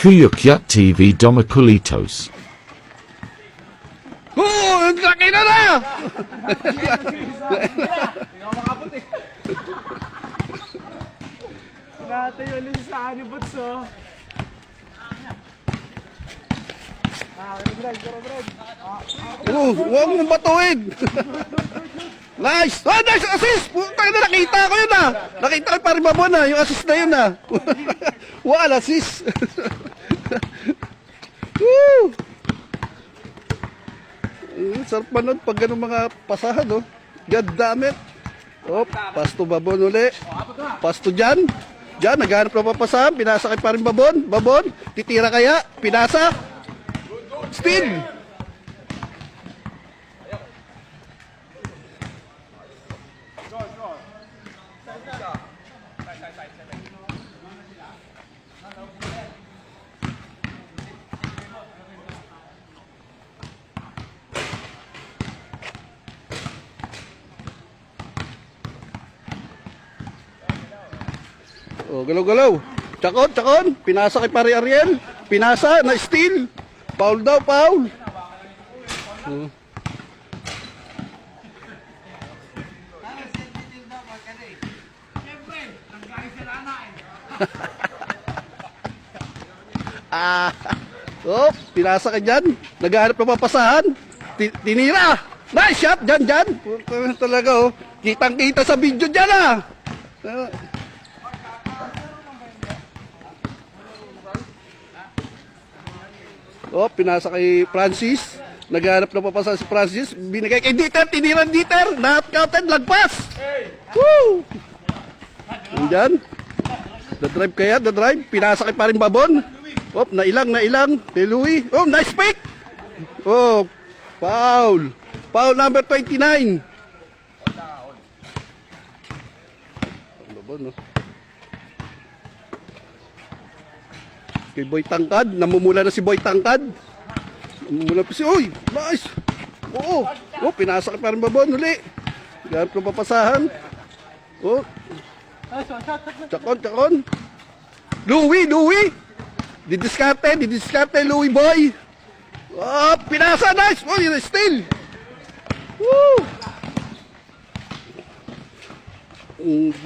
Kuyukya TV Domakulitos. Oh, ang laki na! Natayo ulit sa Anibots, oh. Oh, huwag mong batuin! Nice! Oh, nice assist! Putang na, nakita ko yun ah! Nakita ko pa rin babon ah, yung assist na yun ah! Wala assist! Woo! Sarap manood pag ganun mga pasahan, oh. God damn it! Oh, pasto babon uli. Pasto dyan. Dyan, naghanap na papasahan. Pinasa kay pa rin babon. Babon. Titira kaya. Pinasa. Steal! Oh, galaw-galaw. Chakon, chakon. Pinasa kay pare Ariel. Pinasa, na steal. Foul daw, foul. Oh. Oh, pinasa ka dyan. Naghahanap na papasahan. Tinira. Nice shot, dyan, dyan. Talaga, oh. Kitang-kita sa video dyan, ah. Oh, pinasa kay Francis. Naghanap na papasa si Francis. Binigay kay Dieter. Tinira ni Dieter. Not counted. Lagpas. Woo! Andyan. The drive kaya. The drive. Pinasa kay parin babon. Oh, nailang. Kay Louie. Oh, nice pick. Oh, foul. Foul number 29. Babon, no? Kay Boy Tangkad, namumula na si Boy Tangkad. Namumula pa si, uy, nice. Oo, oh, pinasa ka pa rin babon, uli. Ganap na papasahan. Oh, chakon. Louie. Didiskarte, Louie boy. Oh, pinasa, nice. Oh, yun, still. Woo.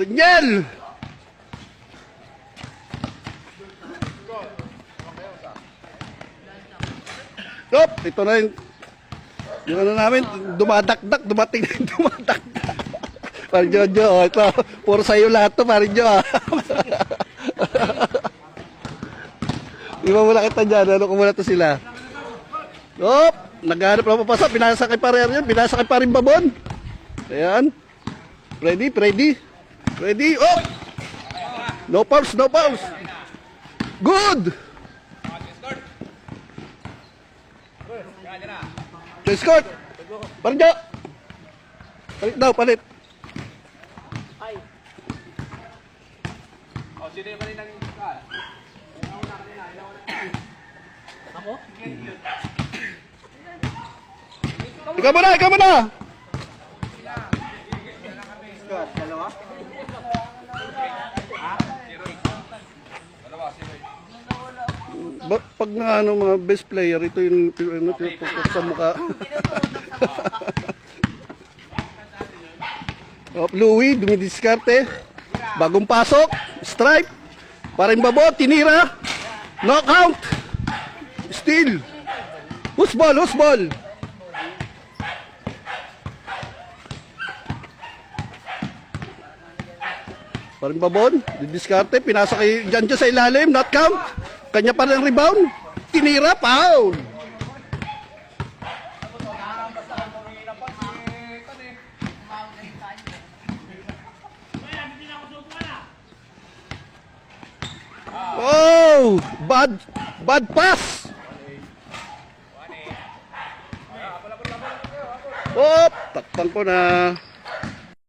Daniel. Stop! Ito na yung ano namin, dumating na yung dumadakdak. Parang Jojo, oh, ito, puro sa'yo lahat to, parang Jo. Iba muna kita dyan, ano ko muna to sila. Stop! Naghanap na papasa, pinasa kay pare yan, pinasa kay paring babon. Ayan. Ready. Oh! No fouls. Good! Escort! Parang Jo! Palit daw, palit. Oh, sino yung kaninang iskal? Ako? Ikaw muna! Dalawa? Pag na ano, mga best player, ito yung pupuk sa mukha. Oh, Louie, dumidiskarte. Bagong pasok. Stripe. Paring babo, tinira. Knockout. Steal. Who's ball? Paring babon, didiskarte. Pinasa kay Janjo sa ilalim. Not count. Kanya pa ng rebound. Tinira, foul. Oh, bad pass. Oh, takpan ko na.